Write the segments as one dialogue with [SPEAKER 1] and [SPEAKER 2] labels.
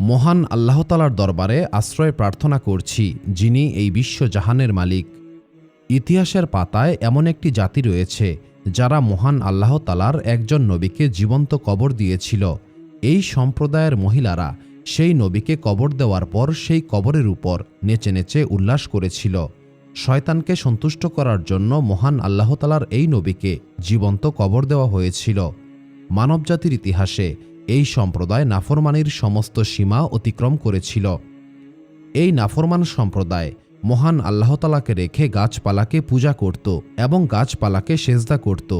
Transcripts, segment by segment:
[SPEAKER 1] মহান আল্লাহ তাআলার দরবারে আশ্রয় প্রার্থনা করছি, যিনি এই বিশ্বজাহানের মালিক। ইতিহাসের পাতায় এমন একটি জাতি রয়েছে যারা মহান আল্লাহ তাআলার একজন নবীকে জীবন্ত কবর দিয়েছিল। এই সম্প্রদায়ের মহিলারা সেই নবীকে কবর দেওয়ার পর সেই কবরের উপর নেচে নেচে উল্লাস করেছিল। শয়তানকে সন্তুষ্ট করার জন্য মহান আল্লাহ তাআলার এই নবীকে জীবন্ত কবর দেওয়া হয়েছিল। মানবজাতির ইতিহাসে এই সম্প্রদায় নাফরমানির সমস্ত সীমা অতিক্রম করেছিল। এই নাফরমান সম্প্রদায় মহান আল্লাহ তাআলাকে রেখে গাছপালাকে পূজা করত এবং গাছপালাকে সেজদা করত।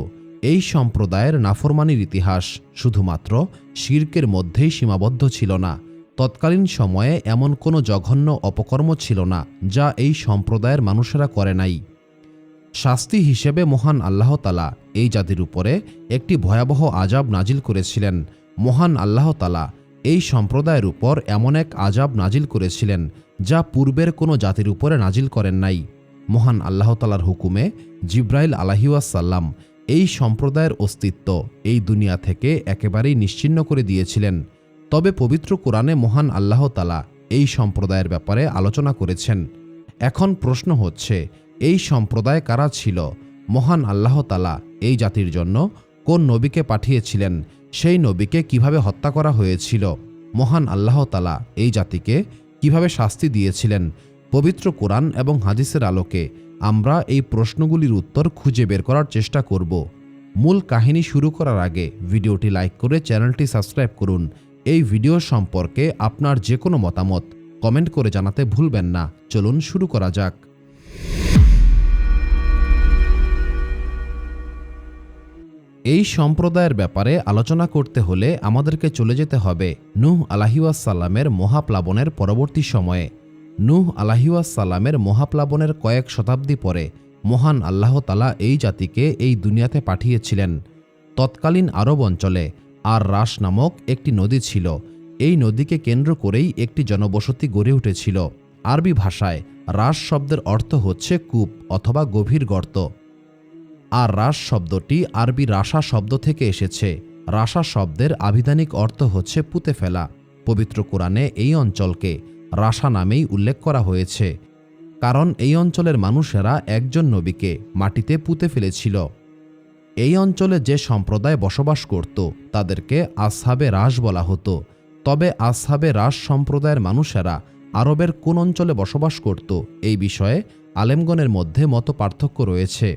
[SPEAKER 1] এই সম্প্রদায়ের নাফরমানির ইতিহাস শুধুমাত্র শিরকের মধ্যেই সীমাবদ্ধ ছিল না। তৎকালীন সময়ে এমন কোনো জঘন্য অপকর্ম ছিল না যা এই সম্প্রদায়ের মানুষেরা করে নাই। শাস্তি হিসেবে মহান আল্লাহ তাআলা এই জাতির উপরে একটি ভয়াবহ আযাব নাজিল করেছিলেন। মহান আল্লাহ তাআলা এই সম্প্রদায়ের উপর এমন এক আযাব নাজিল করেছিলেন যা পূর্বের কোনো জাতির উপরে নাজিল করেন নাই। মহান আল্লাহ তাআলার হুকুমে জিব্রাইল আলাইহিসসালাম এই সম্প্রদায়ের অস্তিত্ব এই দুনিয়া থেকে একেবারেই নিশ্চিহ্ন করে দিয়েছিলেন। তবে পবিত্র কোরআনে মহান আল্লাহ তাআলা এই সম্প্রদায়ের ব্যাপারে আলোচনা করেছেন। এখন প্রশ্ন হচ্ছে, এই সম্প্রদায় কারা ছিল? মহান আল্লাহ তাআলা এই জাতির জন্য কোন নবীকে পাঠিয়েছিলেন? সেই নবীকে কিভাবে হত্যা করা হয়েছিল? মহান আল্লাহ তাআলা এই জাতিকে কিভাবে শাস্তি দিয়েছিলেন? পবিত্র কোরআন এবং হাদিসের আলোকে আমরা এই প্রশ্নগুলির উত্তর খুঁজে বের করার চেষ্টা করব। মূল কাহিনী শুরু করার আগে ভিডিওটি লাইক করে চ্যানেলটি সাবস্ক্রাইব করুন। এই ভিডিও সম্পর্কে আপনার যে কোনো মতামত কমেন্ট করে জানাতে ভুলবেন না। চলুন শুরু করা যাক। এই সম্প্রদায়ের ব্যাপারে আলোচনা করতে হলে আমাদেরকে চলে যেতে হবে নূহ আলাইহিসসালামের মহাপ্লাবনের পরবর্তী সময়ে। নূহ আলাইহিসসালামের মহাপ্লাবনের কয়েক শতাব্দী পরে মহান আল্লাহ তাআলা এই জাতিকে এই দুনিয়াতে পাঠিয়েছিলেন। তৎকালীন আরব অঞ্চলে আর রাস নামক একটি নদী ছিল। এই নদীকে কেন্দ্র করেই একটি জনবসতি গড়ে উঠেছিল। আরবি ভাষায় রাস শব্দের অর্থ হচ্ছে কূপ অথবা গভীর গর্ত। আর রাস শব্দটি আরবি রাসা শব্দ থেকে এসেছে। রাসা শব্দের আভিধানিক অর্থ হচ্ছে পুঁতে ফেলা। পবিত্র কোরআনে এই অঞ্চলকে রাসা নামেই উল্লেখ করা হয়েছে, কারণ এই অঞ্চলের মানুষেরা একজন নবীকে মাটিতে পুঁতে ফেলেছিল। এই অঞ্চলে যে সম্প্রদায় বসবাস করত তাদেরকে আসহাবে রাস বলা হতো। তবে আসহাবে রাস সম্প্রদায়ের মানুষেরা আরবের কোন অঞ্চলে বসবাস করত এই বিষয়ে আলেমগণের মধ্যে মত পার্থক্য রয়েছে।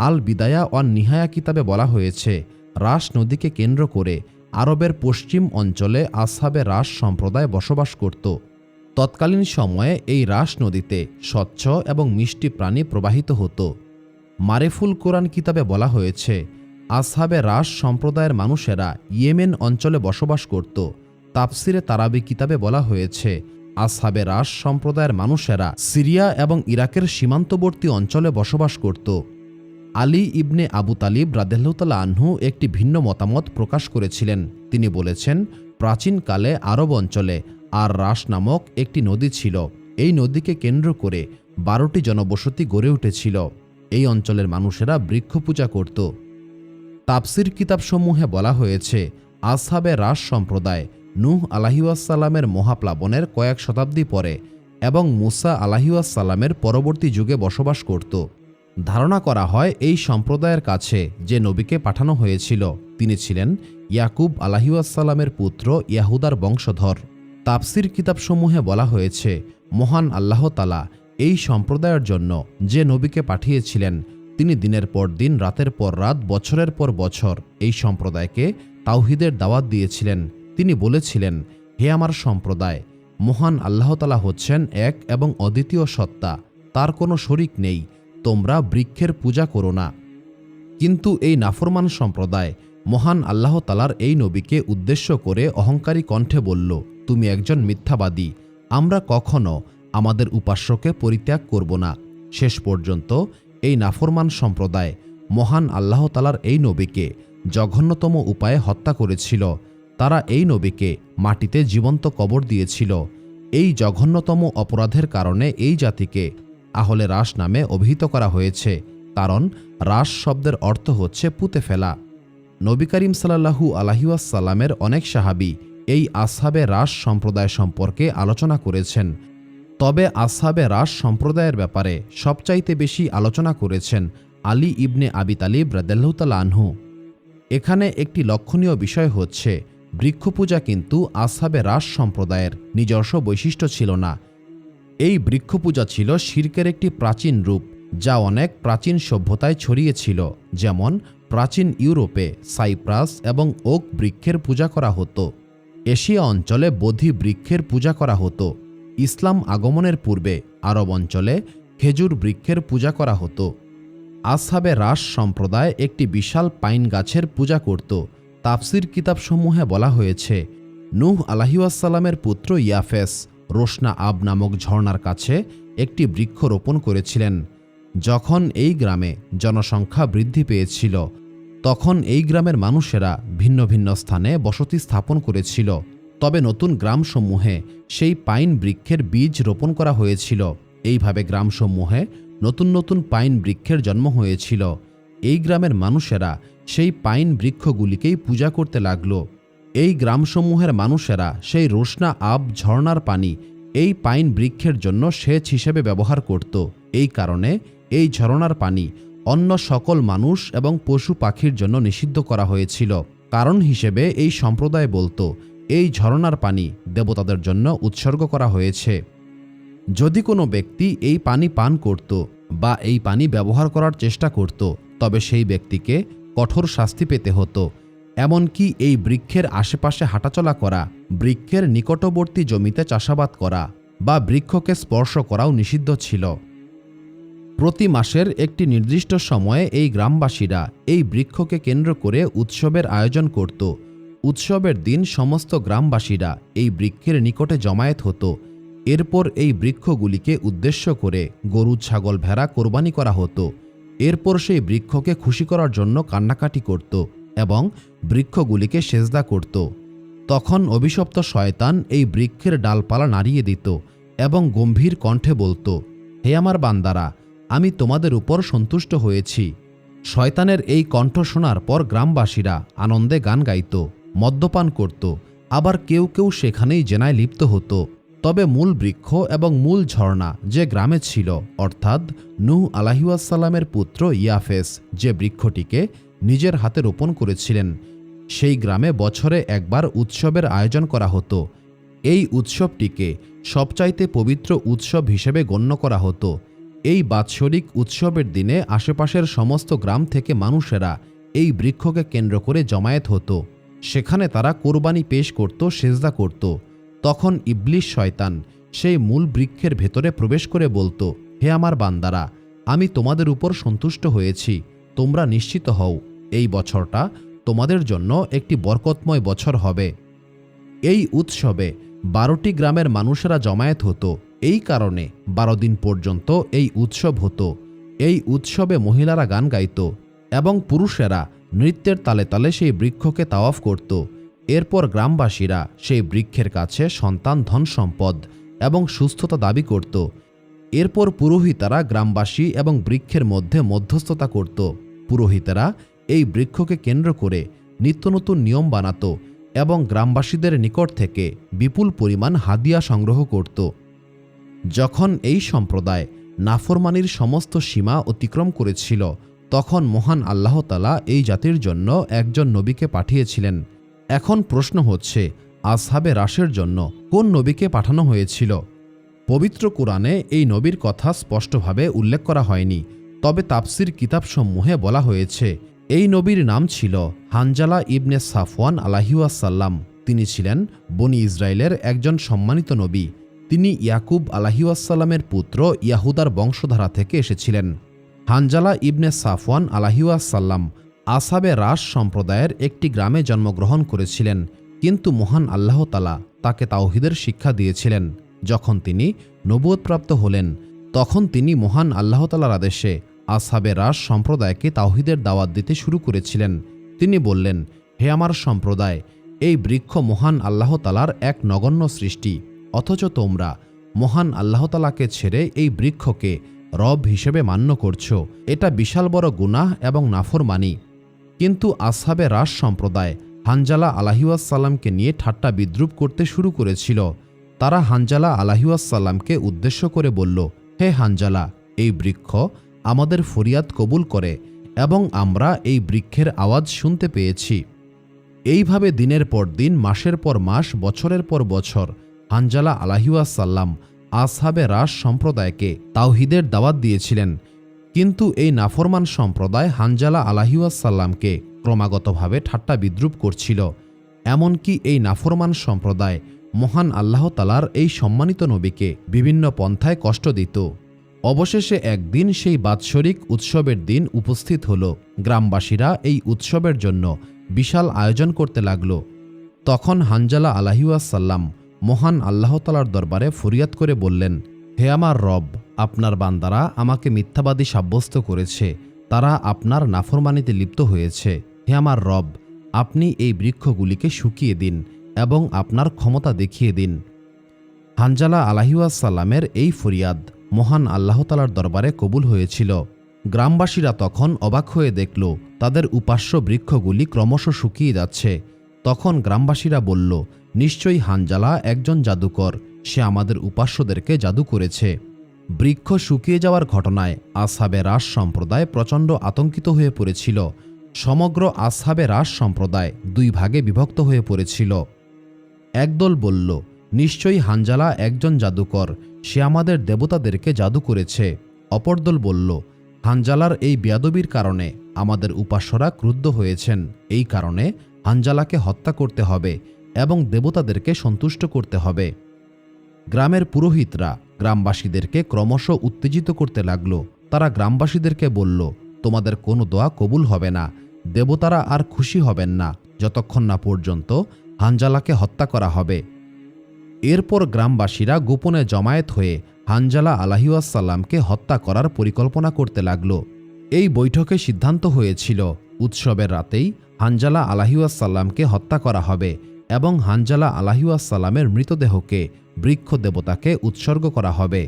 [SPEAKER 1] আল বিদায়া ওয়ান নিহায়া কিতাবে বলা হয়েছে, রাস নদীকে কেন্দ্র করে আরবের পশ্চিম অঞ্চলে আসহাবে রাস সম্প্রদায় বসবাস করত। তৎকালীন সময়ে এই রাস নদীতে স্বচ্ছ এবং মিষ্টি প্রাণী প্রবাহিত হতো। মারেফুল কোরআন কিতাবে বলা হয়েছে, আসহাবে রাস সম্প্রদায়ের মানুষেরা ইয়েমেন অঞ্চলে বসবাস করত। তাফসিরে তারাবি কিতাবে বলা হয়েছে, আসহাবে রাস সম্প্রদায়ের মানুষেরা সিরিয়া এবং ইরাকের সীমান্তবর্তী অঞ্চলে বসবাস করত। আলী ইবনে আবু তালিব রাদিয়াল্লাহু তাআলা আনহু একটি ভিন্ন মতামত প্রকাশ করেছিলেন। তিনি বলেছেন, প্রাচীনকালে আরব অঞ্চলে আর রাস নামক একটি নদী ছিল। এই নদীকে কেন্দ্র করে 12টি জনবসতি গড়ে উঠেছিল। এই অঞ্চলের মানুষেরা বৃক্ষ পূজা করত। তাফসির কিতাবসমূহে বলা হয়েছে, আসহাবে রাস সম্প্রদায় নূহ আলাইহিসসালামের মহাপ্লাবনের কয়েক শতাব্দী পরে এবং মুসা আলাইহিসসালামের পরবর্তী যুগে বসবাস করত। ধারণা করা হয় এই সম্প্রদায়ের কাছে যে নবীকে পাঠানো হয়েছিল তিনি ছিলেন ইয়াকুব আলাইহিসসালামের পুত্র ইয়াহুদার বংশধর। তাফসির কিতাবসমূহে বলা হয়েছে, মহান আল্লাহ তাআলা এই সম্প্রদায়ের জন্য যে নবীকে পাঠিয়েছিলেন তিনি দিনের পর দিন রাতের পর রাত বছরের পর বছর এই সম্প্রদায়কে তাওহীদের দাওয়াত দিয়েছিলেন। তিনি বলেছিলেন, হে আমার সম্প্রদায়, মহান আল্লাহ তাআলা হচ্ছেন এক এবং অদ্বিতীয় সত্তা, তার কোনো শরিক নেই, তোমরা বৃক্ষের পূজা করো না। কিন্তু এই নাফরমান সম্প্রদায় মহান আল্লাহ তাআলার এই নবীকে উদ্দেশ্য করে অহংকারী কণ্ঠে বলল, তুমি একজন মিথ্যাবাদী, আমরা কখনো আমাদের উপাস্যকে পরিত্যাগ করব না। শেষ পর্যন্ত এই নাফরমান সম্প্রদায় মহান আল্লাহ তাআলার এই নবীকে জঘন্যতম উপায়ে হত্যা করেছিল। তারা এই নবীকে মাটিতে জীবন্ত কবর দিয়েছিল। এই জঘন্যতম অপরাধের কারণে এই জাতিকে আহলে রাস নামে অভিহিত করা হয়েছে, কারণ রাস শব্দের অর্থ হচ্ছে পুঁতে ফেলা। নবী করিম সাল্লাল্লাহু আলাইহি ওয়াসাল্লামের অনেক সাহাবী এই আসহাবে রাস সম্প্রদায় সম্পর্কে আলোচনা করেছেন। তবে আসহাবে রাস সম্প্রদায়ের ব্যাপারে সবচাইতে বেশি আলোচনা করেছেন আলী ইবনে আবি তালিব রাদিয়াল্লাহু তাআলা আনহু। এখানে একটি লক্ষণীয় বিষয় হচ্ছে, বৃক্ষপূজা কিন্তু আসহাবে রাস সম্প্রদায়ের নিজস্ব বৈশিষ্ট্য ছিল না। এই বৃক্ষপূজা ছিল শিরকের একটি প্রাচীন রূপ, যা অনেক প্রাচীন সভ্যতায় ছড়িয়েছিল। যেমন প্রাচীন ইউরোপে সাইপ্রাস এবং ওক বৃক্ষের পূজা করা হতো। এশিয়া অঞ্চলে বোধি বৃক্ষের পূজা করা হতো। ইসলাম আগমনের পূর্বে আরব অঞ্চলে খেজুর বৃক্ষের পূজা করা হতো। আসহাবে রাস সম্প্রদায় একটি বিশাল পাইন গাছের পূজা করত। তাফসির কিতাবসমূহে বলা হয়েছে, নূহ আলাইহিসসালামের পুত্র ইয়াফেস রোশনা আব নামক ঝর্ণার কাছে একটি বৃক্ষ রোপণ করেছিলেন। যখন এই গ্রামে জনসংখ্যা বৃদ্ধি পেয়েছিল, তখন এই গ্রামের মানুষেরা ভিন্ন ভিন্ন স্থানে বসতি স্থাপন করেছিল। তবে নতুন গ্রামসমূহে সেই পাইন বৃক্ষের বীজ রোপণ করা হয়েছিল। এইভাবে গ্রামসমূহে নতুন নতুন পাইন বৃক্ষের জন্ম হয়েছিল। এই গ্রামের মানুষেরা সেই পাইন বৃক্ষগুলিকেই পূজা করতে লাগল। এই গ্রামসমূহের মানুষেরা সেই রোশনা আব ঝর্ণার পানি এই পাইন বৃক্ষের জন্য সেচ হিসেবে ব্যবহার করত। এই কারণে এই ঝর্ণার পানি অন্য সকল মানুষ এবং পশু পাখির জন্য নিষিদ্ধ করা হয়েছিল। কারণ হিসেবে এই সম্প্রদায় বলতো, এই ঝর্ণার পানি দেবতাদের জন্য উৎসর্গ করা হয়েছে। যদি কোনো ব্যক্তি এই পানি পান করত বা এই পানি ব্যবহার করার চেষ্টা করত, তবে সেই ব্যক্তিকে কঠোর শাস্তি পেতে হতো। এমনকি এই বৃক্ষের আশেপাশে হাঁটাচলা করা, বৃক্ষের নিকটবর্তী জমিতে চাষাবাদ করা বা বৃক্ষকে স্পর্শ করাও নিষিদ্ধ ছিল। প্রতি মাসের একটি নির্দিষ্ট সময়ে এই গ্রামবাসীরা এই বৃক্ষকে কেন্দ্র করে উৎসবের আয়োজন করত। উৎসবের দিন সমস্ত গ্রামবাসীরা এই বৃক্ষের নিকটে জমায়েত হতো। এরপর এই বৃক্ষগুলিকে উদ্দেশ্য করে গরু, ছাগল, ভেড়া কোরবানি করা হতো। এরপর সেই বৃক্ষকে খুশি করার জন্য কান্নাকাটি করত এবং বৃক্ষগুলিকে সেজদা করত। তখন অভিশপ্ত শয়তান এই বৃক্ষের ডালপালা নাড়িয়ে দিত এবং গম্ভীর কণ্ঠে বলতো, হে আমার বান্দারা, আমি তোমাদের উপর সন্তুষ্ট হয়েছি। শয়তানের এই কণ্ঠ শোনার পর গ্রামবাসীরা আনন্দে গান গাইত, মদ্যপান করত, আবার কেউ কেউ সেখানেই জেনায় লিপ্ত হতো। তবে মূল বৃক্ষ এবং মূল ঝর্ণা যে গ্রামে ছিল, অর্থাৎ নূহ আলাইহিসসালামের পুত্র ইয়াফেস যে বৃক্ষটিকে নিজের হাতে রোপণ করেছিলেন, সেই গ্রামে বছরে একবার উৎসবের আয়োজন করা হতো। এই উৎসবটিকে সবচাইতে পবিত্র উৎসব হিসেবে গণ্য করা হতো। এই বাৎসরিক উৎসবের দিনে আশেপাশের সমস্ত গ্রাম থেকে মানুষেরা এই বৃক্ষকে কেন্দ্র করে জমায়েত হতো। সেখানে তারা কোরবানি পেশ করত, সেজদা করত। তখন ইবলিস শয়তান সেই মূল বৃক্ষের ভেতরে প্রবেশ করে বলতো, হে আমার বান্দারা, আমি তোমাদের উপর সন্তুষ্ট হয়েছি। তোমরা নিশ্চিত হও, এই বছরটা তোমাদের জন্য একটি বরকতময় বছর হবে। এই উৎসবে 12টি গ্রামের মানুষেরা জমায়েত হতো। এই কারণে 12 দিন পর্যন্ত এই উৎসব হতো। এই উৎসবে মহিলারা গান গাইত এবং পুরুষেরা নৃত্যের তালে তালে সেই বৃক্ষকে তাওয়াফ করত। এরপর গ্রামবাসীরা সেই বৃক্ষের কাছে সন্তান, ধন সম্পদ এবং সুস্থতা দাবি করত। এরপর পুরোহিতেরা গ্রামবাসী এবং বৃক্ষের মধ্যে মধ্যস্থতা করত। পুরোহিতেরা এই বৃক্ষকে কেন্দ্র করে নিত্য নতুন নিয়ম বানাত এবং গ্রামবাসীদের নিকট থেকে বিপুল পরিমাণ হাদিয়া সংগ্রহ করত। যখন এই সম্প্রদায় নাফরমানির সমস্ত সীমা অতিক্রম করেছিল, তখন মহান আল্লাহ তাআলা এই জাতির জন্য একজন নবীকে পাঠিয়েছিলেন। এখন প্রশ্ন হচ্ছে, আসহাবে রাসের জন্য কোন নবীকে পাঠানো হয়েছিল? পবিত্র কোরআনে এই নবীর কথা স্পষ্টভাবে উল্লেখ করা হয়নি, তবে তাফসির কিতাবসমূহে বলা হয়েছে এই নবীর নাম ছিল হানজালা ইবনে সাফওয়ান আলাইহিসসালাম। তিনি ছিলেন বনি ইসরায়েলের একজন সম্মানিত নবী। তিনি ইয়াকুব আলাইহিসসালামের পুত্র ইয়াহুদার বংশধারা থেকে এসেছিলেন। হানজালা ইবনে সাফওয়ান আলাইহিসসালাম আসহাবে রাস সম্প্রদায়ের একটি গ্রামে জন্মগ্রহণ করেছিলেন, কিন্তু মহান আল্লাহ তাআলা তাকে তাওহীদের শিক্ষা দিয়েছিলেন। যখন তিনি নবুয়তপ্রাপ্ত হলেন, তখন তিনি মহান আল্লাহ তাআলার আদেশে আসহাবে রাস সম্প্রদায়কে তাওহীদের দাওয়াত দিতে শুরু করেছিলেন। তিনি বললেন, হে আমার সম্প্রদায়, এই বৃক্ষ মহান আল্লাহ তাআলার এক নগণ্য সৃষ্টি, অথচ তোমরা মহান আল্লাহ তাআলাকে ছেড়ে এই বৃক্ষকে রব হিসেবে মান্য করছ। এটা বিশাল বড় গুনাহ এবং নাফরমানি। কিন্তু আসহাবে রাস সম্প্রদায় হানজালা আলাইহিওয়াসাল্লামকে নিয়ে ঠাট্টা বিদ্রূপ করতে শুরু করেছিল। তারা হানজালা আলাইহিওয়াসাল্লামকে উদ্দেশ্য করে বলল, হে হানজালা, এই বৃক্ষ আমাদের ফরিয়াদ কবুল করে এবং আমরা এই বৃক্ষের আওয়াজ শুনতে পেয়েছি। এইভাবে দিনের পর দিন, মাসের পর মাস, বছরের পর বছর হানজালা আলাইহিওয়াসাল্লাম আসহাবে রাস সম্প্রদায়কে তাওহীদের দাওয়াত দিয়েছিলেন। কিন্তু এই নাফরমান সম্প্রদায় হানজালা আলাইহিওয়াসাল্লামকে ক্রমাগতভাবে ঠাট্টা বিদ্রূপ করছিল। এমনকি এই নাফরমান সম্প্রদায় মহান আল্লাহ তাআলার এই সম্মানিত নবীকে বিভিন্ন পন্থায় কষ্ট দিত। অবশেষে একদিন সেই বাৎসরিক উৎসবের দিন উপস্থিত হল। গ্রামবাসীরা এই উৎসবের জন্য বিশাল আয়োজন করতে লাগল। তখন হানজালা আলাইহিওয়াসাল্লাম মহান আল্লাহ তাআলার দরবারে ফরিয়াদ করে বললেন, হে আমার রব, আপনার বান্দারা আমাকে মিথ্যাবাদী সাব্যস্ত করেছে, তারা আপনার নাফরমানিতে লিপ্ত হয়েছে। হে আমার রব, আপনি এই বৃক্ষগুলিকে শুকিয়ে দিন এবং আপনার ক্ষমতা দেখিয়ে দিন। হানজালা আলাইহিওয়াসাল্লামের এই ফরিয়াদ মহান আল্লাহ তাআলার দরবারে কবুল হয়েছিল। গ্রামবাসীরা তখন অবাক হয়ে দেখল তাদের উপাস্য বৃক্ষগুলি ক্রমশ শুকিয়ে যাচ্ছে। তখন গ্রামবাসীরা বলল, নিশ্চয়ই হানজালা একজন জাদুকর, সে আমাদের উপাস্যদেরকে জাদু করেছে। বৃক্ষ শুকিয়ে যাওয়ার ঘটনায় আসহাবে রাস সম্প্রদায় প্রচণ্ড আতঙ্কিত হয়ে পড়েছিল। সমগ্র আসহাবে রাস সম্প্রদায় দুই ভাগে বিভক্ত হয়ে পড়েছিল। একদল বলল, নিশ্চয়ই হানজালা একজন জাদুকর, সে আমাদের দেবতাদেরকে জাদু করেছে। অপর দল বলল, হানজালার এই বেয়াদবির কারণে আমাদের উপাস্যরা ক্রুদ্ধ হয়েছেন, এই কারণে হানজালাকে হত্যা করতে হবে এবং দেবতাদেরকে সন্তুষ্ট করতে হবে। গ্রামের পুরোহিতরা গ্রামবাসীদেরকে ক্রমশ উত্তেজিত করতে লাগল। তারা গ্রামবাসীদেরকে বলল, তোমাদের কোনো দোয়া কবুল হবে না, দেবতারা আর খুশি হবেন না যতক্ষণ না পর্যন্ত হানজালাকে হত্যা করা হবে। এরপর গ্রামবাসীরা গোপনে জমায়েত হয়ে হানজালা আলাইহিওয়াসাল্লামকে হত্যা করার পরিকল্পনা করতে লাগল। এই বৈঠকে সিদ্ধান্ত হয়েছিল উৎসবের রাতেই হানজালা আলাইহিওয়াসাল্লামকে হত্যা করা হবে এবং হানজালা আলাইহিওয়াসাল্লামের মৃতদেহকে বৃক্ষ দেবতাকে উৎসর্গ করা হবে।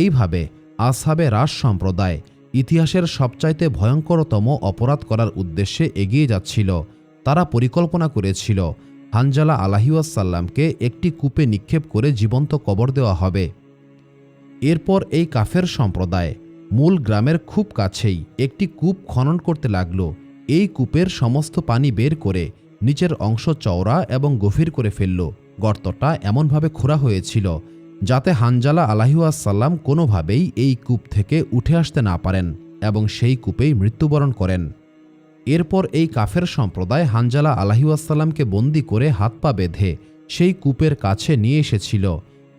[SPEAKER 1] এইভাবে আসহাবে রাস সম্প্রদায় ইতিহাসের সবচাইতে ভয়ঙ্করতম অপরাধ করার উদ্দেশ্যে এগিয়ে যাচ্ছিল। তারা পরিকল্পনা করেছিল হানজালা আলাইহিওয়াসাল্লামকে একটি কূপে নিক্ষেপ করে জীবন্ত কবর দেওয়া হবে। এরপর এই কাফের সম্প্রদায় মূল গ্রামের খুব কাছেই একটি কূপ খনন করতে লাগল। এই কূপের সমস্ত পানি বের করে নিচের অংশ চওড়া এবং গভীর করে ফেলল। গর্তটা এমনভাবে খোঁড়া হয়েছিল যাতে হানজালা আলাইহিওয়াসাল্লাম কোনোভাবেই এই কূপ থেকে উঠে আসতে না পারেন এবং সেই কূপেই মৃত্যুবরণ করেন। এরপর এই কাফের সম্প্রদায় হানজালা আলাইহিওয়াসাল্লামকে বন্দী করে হাত পা বেঁধে সেই কূপের কাছে নিয়ে এসেছিল।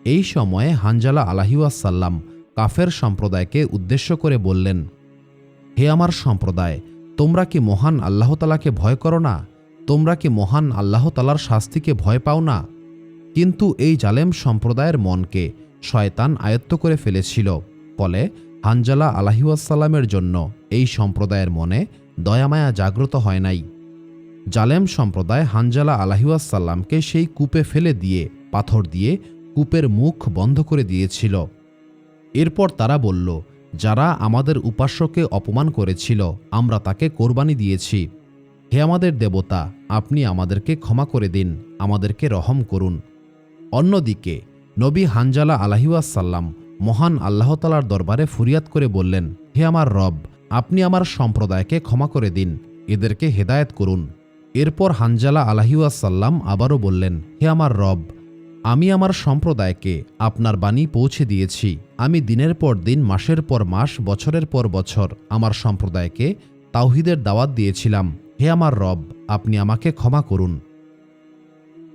[SPEAKER 1] এই সময়ে হানজালা আলাইহিওয়াসাল্লাম কাফের সম্প্রদায়কে উদ্দেশ্য করে বললেন, হে আমার সম্প্রদায়, তোমরা কি মহান আল্লাহ তাআলাকে ভয় করো না? তোমরা কি মহান আল্লাহ তাআলার শাস্তিকে ভয় পাও না? কিন্তু এই জালেম সম্প্রদায়ের মনকে শয়তান আয়ত্ত করে ফেলেছিল। ফলে হানজালা আলাইহিওয়াসাল্লামের জন্য এই সম্প্রদায়ের মনে দয়ামায়া জাগ্রত হয় নাই। জালেম সম্প্রদায় হানজালা আলাইহিওয়াসাল্লামকে সেই কূপে ফেলে দিয়ে পাথর দিয়ে কূপের মুখ বন্ধ করে দিয়েছিল। এরপর তারা বলল, যারা আমাদের উপাস্যকে অপমান করেছিল আমরা তাকে কোরবানি দিয়েছি। হে আমাদের দেবতা, আপনি আমাদেরকে ক্ষমা করে দিন, আমাদেরকে রহম করুন। অন্যদিকে নবী হানজালা আলাইহিওয়াসাল্লাম মহান আল্লাহ তাআলার দরবারে ফরিয়াদ করে বললেন, হে আমার রব, আপনি আমার সম্প্রদায়কে ক্ষমা করে দিন, এদেরকে হেদায়েত করুন। এরপর হানজালা আলাইহিওয়াসাল্লাম আবারও বললেন, হে আমার রব, আমি আমার সম্প্রদায়কে আপনার বাণী পৌঁছে দিয়েছি। আমি দিনের পর দিন, মাসের পর মাস, বছরের পর বছর আমার সম্প্রদায়কে তাওহীদের দাওয়াত দিয়েছিলাম। হে আমার রব, আপনি আমাকে ক্ষমা করুন।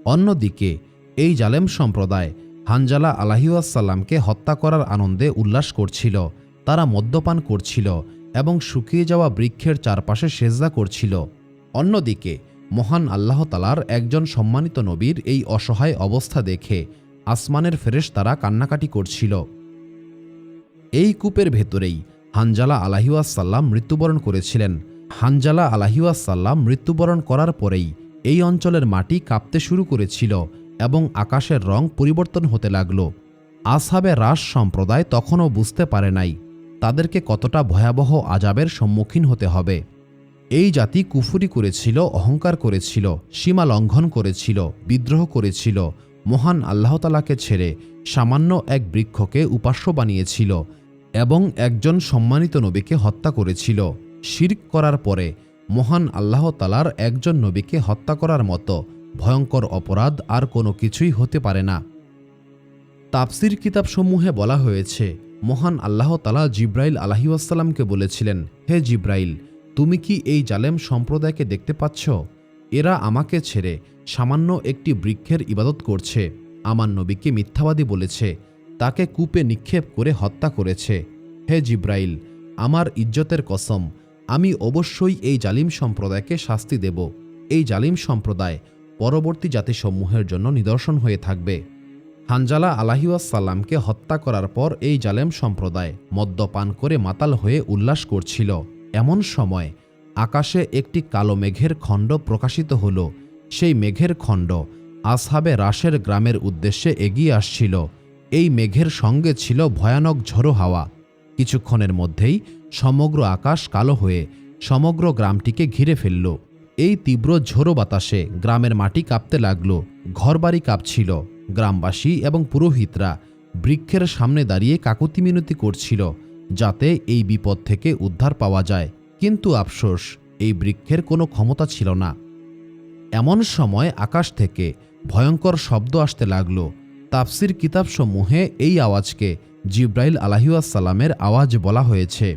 [SPEAKER 1] অন্যদিকে এই জালেম সম্প্রদায় হানজালা আলাইহিওয়াসাল্লামকে হত্যা করার আনন্দে উল্লাস করছিল। তারা মদ্যপান করছিল এবং শুকিয়ে যাওয়া বৃক্ষের চারপাশে সেজদা করছিল। অন্যদিকে মহান আল্লাহ তাআলার একজন সম্মানিত নবীর এই অসহায় অবস্থা দেখে আসমানের ফেরেশতারা কান্নাকাটি করছিল। এই কূপের ভেতরেই হানজালা আলাইহিওয়াসাল্লাম মৃত্যুবরণ করেছিলেন। হানজালা আলাইহিওয়াসাল্লাম মৃত্যুবরণ করার পরেই এই অঞ্চলের মাটি কাঁপতে শুরু করেছিল এবং আকাশের রং পরিবর্তন হতে লাগল। আসহাবে রাস সম্প্রদায় তখনও বুঝতে পারে নাই তাদেরকে কতটা ভয়াবহ আযাবের সম্মুখীন হতে হবে। এই জাতি কুফরি করেছিল, অহংকার করেছিল, সীমা লঙ্ঘন করেছিল, বিদ্রোহ করেছিল, মহান আল্লাহ তাআলাকে ছেড়ে সামান্য এক বৃক্ষকে উপাস্য বানিয়েছিল এবং একজন সম্মানিত নবীকে হত্যা করেছিল। শিরক করার পরে মহান আল্লাহ তাআলার একজন নবীকে হত্যা করার মতো ভয়ঙ্কর অপরাধ আর কোনো কিছুই হতে পারে না। তাফসির কিতাবসমূহে বলা হয়েছে, মহান আল্লাহ তাআলা জিব্রাইল আলাইহিসসালামকে বলেছিলেন, হে জিব্রাইল, তুমি কি এই জালেম সম্প্রদায়কে দেখতে পাচ্ছ? এরা আমাকে ছেড়ে সামান্য একটি বৃক্ষের ইবাদত করছে, আমার নবীকে মিথ্যাবাদী বলেছে, তাকে কূপে নিক্ষেপ করে হত্যা করেছে। হে জিব্রাইল, আমার ইজ্জতের কসম, আমি অবশ্যই এই জালিম সম্প্রদায়কে শাস্তি দেব। এই জালিম সম্প্রদায় পরবর্তী জাতিসমূহের জন্য নিদর্শন হয়ে থাকবে। হানজালা আলাইহিসসালামকে হত্যা করার পর এই জালেম সম্প্রদায় মদ্যপান করে মাতাল হয়ে উল্লাস করছিল। এমন সময় আকাশে একটি কালো মেঘের খণ্ড প্রকাশিত হল। সেই মেঘের খণ্ড আসহাবে রাশের গ্রামের উদ্দেশ্যে এগিয়ে আসছিল। এই মেঘের সঙ্গে ছিল ভয়ানক ঝোড়ো হাওয়া। কিছুক্ষণের মধ্যেই সমগ্র আকাশ কালো হয়ে সমগ্র গ্রামটিকে ঘিরে ফেলল। এই তীব্র ঝোড়ো বাতাসে গ্রামের মাটি কাঁপতে লাগল, ঘরবাড়ি কাঁপছিল। গ্রামবাসী এবং পুরোহিতরা বৃক্ষের সামনে দাঁড়িয়ে কাকুতি মিনতি করছিল যাতে এই বিপদ থেকে উদ্ধার পাওয়া যায়, কিন্তু আফসোস, এই বৃক্ষের কোনো ক্ষমতা ছিল না। এমন সময় আকাশ থেকে ভয়ঙ্কর শব্দ আসতে লাগল। তাফসির কিতাবসমূহে এই আওয়াজকে জিব্রাইল আলাইহিসসালামের আওয়াজ বলা হয়েছে।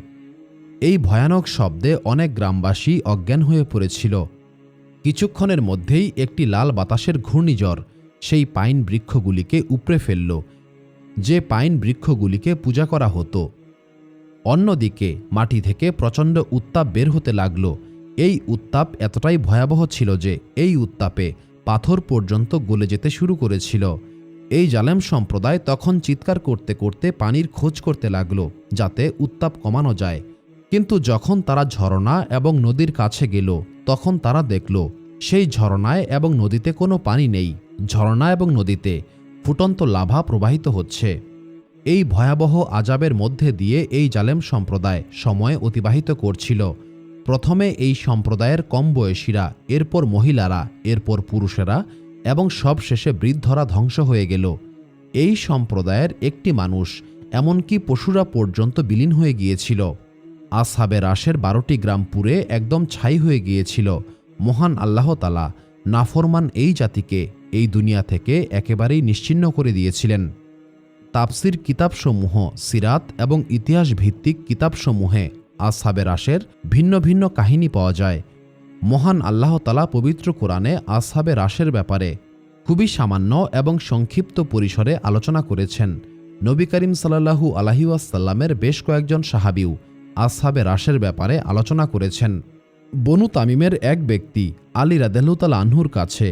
[SPEAKER 1] এই ভয়ানক শব্দে অনেক গ্রামবাসী অজ্ঞান হয়ে পড়েছিল। কিছুক্ষণের মধ্যেই একটি লাল বাতাসের ঘূর্ণিঝড় সেই পাইন বৃক্ষগুলিকে উপড়ে ফেলল, যে পাইন বৃক্ষগুলিকে পূজা করা হতো। অন্যদিকে মাটি থেকে প্রচণ্ড উত্তাপ বের হতে লাগল। এই উত্তাপ এতটাই ভয়াবহ ছিল যে এই উত্তাপে পাথর পর্যন্ত গলে যেতে শুরু করেছিল। এই জালেম সম্প্রদায় তখন চিৎকার করতে করতে পানির খোঁজ করতে লাগল যাতে উত্তাপ কমানো যায়। কিন্তু যখন তারা ঝরনা এবং নদীর কাছে গেল, তখন তারা দেখল সেই ঝরনায় এবং নদীতে কোনো পানি নেই। ঝরনা এবং নদীতে ফুটন্ত লাভা প্রবাহিত হচ্ছে। এই ভয়াবহ আযাবের মধ্যে দিয়ে এই জালেম সম্প্রদায় সময় অতিবাহিত করছিল। প্রথমে এই সম্প্রদায়ের কম বয়সীরা, এরপর মহিলারা, এরপর পুরুষেরা এবং সবশেষে বৃদ্ধরা ধ্বংস হয়ে গেল। এই সম্প্রদায়ের একটি মানুষ, এমনকি পশুরা পর্যন্ত বিলীন হয়ে গিয়েছিল। আসহাবে রাশের 12টি গ্রাম পুড়ে একদম ছাই হয়ে গিয়েছিল। মহান আল্লাহ তাআলা নাফরমান এই জাতিকে এই দুনিয়া থেকে একেবারেই নিশ্চিহ্ন করে দিয়েছিলেন। তাফসির কিতাবসমূহ, সিরাত এবং ইতিহাস ভিত্তিক কিতাবসমূহে আসহাবে রাশের ভিন্ন ভিন্ন কাহিনী পাওয়া যায়। মহান আল্লাহ তাআলা পবিত্র কোরআনে আসহাবে রাশের ব্যাপারে খুবই সামান্য এবং সংক্ষিপ্ত পরিসরে আলোচনা করেছেন। নবী করিম সাল্লাল্লাহু আলাইহি ওয়াসাল্লামের বেশ কয়েকজন সাহাবীও আসহাবে রাশের ব্যাপারে আলোচনা করেছেন। বনু তামিমের এক ব্যক্তি আলী রাদিয়াল্লাহু তাআলা আনহুর কাছে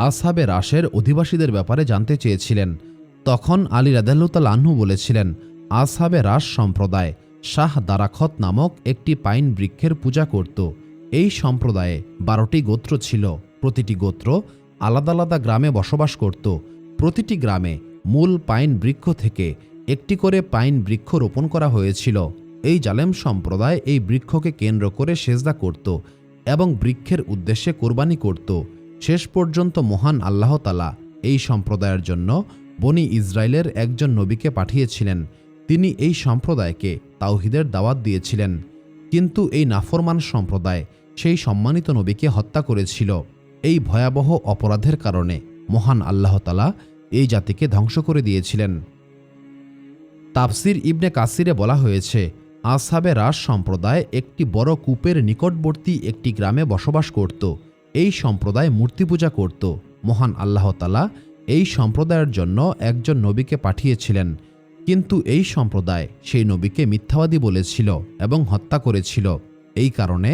[SPEAKER 1] আসহাবে রাশের অধিবাসীদের ব্যাপারে জানতে চেয়েছিলেন। তখন আলী রাদিয়াল্লাহু তাআলা আনহু বলেছিলেন, আসহাবে রাশ সম্প্রদায় শাহ দারাখত নামক একটি পাইন বৃক্ষের পূজা করত। এই সম্প্রদায়ে 12টি গোত্র ছিল। প্রতিটি গোত্র আলাদা আলাদা গ্রামে বসবাস করত। প্রতিটি গ্রামে মূল পাইন বৃক্ষ থেকে একটি করে পাইন বৃক্ষ রোপণ করা হয়েছিল। এই জালেম সম্প্রদায় এই বৃক্ষকে কেন্দ্র করে সেজদা করত এবং বৃক্ষের উদ্দেশ্যে কোরবানি করত। শেষ পর্যন্ত মহান আল্লাহ তাআলা এই সম্প্রদায়ের জন্য বনি ইসরায়েলের একজন নবীকে পাঠিয়েছিলেন। তিনি এই সম্প্রদায়কে তাওহীদের দাওয়াত দিয়েছিলেন, কিন্তু এই নাফরমান সম্প্রদায় সেই সম্মানিত নবীকে হত্যা করেছিল। এই ভয়াবহ অপরাধের কারণে মহান আল্লাহ তাআলা এই জাতিকে ধ্বংস করে দিয়েছিলেন। তাফসির ইবনে কাসিরে বলা হয়েছে, আসহাবে রাশ সম্প্রদায় একটি বড় কূপের নিকটবর্তী একটি গ্রামে বসবাস করত। এই সম্প্রদায় মূর্তি পূজা করত। মহান আল্লাহ তাআলা এই সম্প্রদায়ের জন্য একজন নবীকে পাঠিয়েছিলেন, কিন্তু এই সম্প্রদায় সেই নবীকে মিথ্যাবাদী বলেছিল এবং হত্যা করেছিল। এই কারণে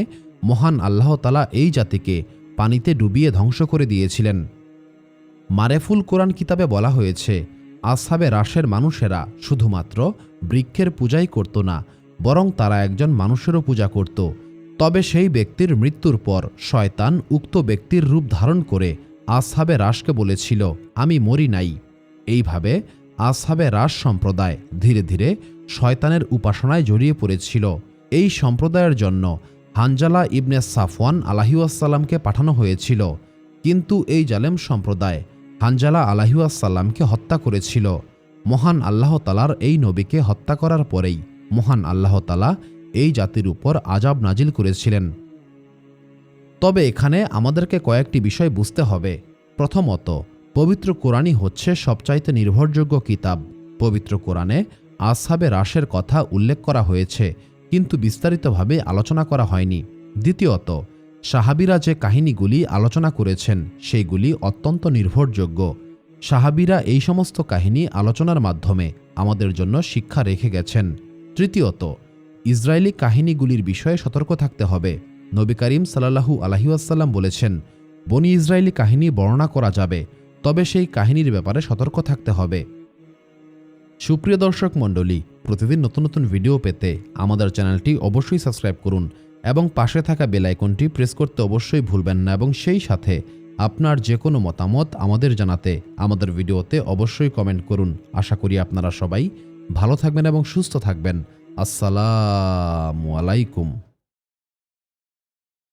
[SPEAKER 1] মহান আল্লাহ তাআলা এই জাতিকে পানিতে ডুবিয়ে ধ্বংস করে দিয়েছিলেন। মারেফুল কোরআন কিতাবে বলা হয়েছে, আসহাবে রাশের মানুষেরা শুধুমাত্র বৃক্ষের পূজাই করত না, বরং তারা একজন মানুষেরও পূজা করত। তবে সেই ব্যক্তির মৃত্যুর পর শয়তান উক্ত ব্যক্তির রূপ ধারণ করে আসহাবে রাশকে বলেছিল, আমি মরি নাই। এইভাবে আসহাবে রাশ সম্প্রদায় ধীরে ধীরে শয়তানের উপাসনায় জড়িয়ে পড়েছিল। এই সম্প্রদায়ের জন্য হানজালা ইবনে সাফওয়ান আলাইহিওয়াসাল্লামকে পাঠানো হয়েছিল, কিন্তু এই জালেম সম্প্রদায় হানজালা আলাইহিওয়াসাল্লামকে হত্যা করেছিল। মহান আল্লাহ তাআলার এই নবীকে হত্যা করার পরেই মহান আল্লাহ তাআলা এই জাতির উপর আযাব নাজিল করেছিলেন। তবে এখানে আমাদেরকে কয়েকটি বিষয় বুঝতে হবে। প্রথমত, পবিত্র কোরআনই হচ্ছে সবচাইতে নির্ভরযোগ্য কিতাব। পবিত্র কোরআনে আসহাবে রাসের কথা উল্লেখ করা হয়েছে, কিন্তু বিস্তারিতভাবে আলোচনা করা হয়নি। দ্বিতীয়ত, সাহাবীরা যে কাহিনীগুলি আলোচনা করেছেন সেইগুলি অত্যন্ত নির্ভরযোগ্য। সাহাবীরা এই সমস্ত কাহিনী আলোচনার মাধ্যমে আমাদের জন্য শিক্ষা রেখে গেছেন। তৃতীয়ত, ইসরায়েলি কাহিনীগুলির বিষয়ে সতর্ক থাকতে হবে। নবী করিম সাল্লাল্লাহু আলাইহি ওয়াসাল্লাম বলেছেন, বনি ইসরায়েলি কাহিনী বর্ণনা করা যাবে, তবে সেই কাহিনীর ব্যাপারে সতর্ক থাকতে হবে। সুপ্রিয় দর্শক মণ্ডলী, প্রতিদিন নতুন নতুন ভিডিও পেতে আমাদের চ্যানেলটি অবশ্যই সাবস্ক্রাইব করুন এবং পাশে থাকা বেল আইকনটি প্রেস করতে অবশ্যই ভুলবেন না, এবং সেই সাথে আপনার যে কোনো মতামত আমাদের জানাতে আমাদের ভিডিওতে অবশ্যই কমেন্ট করুন। আশা করি আপনারা সবাই ভালো থাকবেন এবং সুস্থ থাকবেন। আসসালামু আলাইকুম।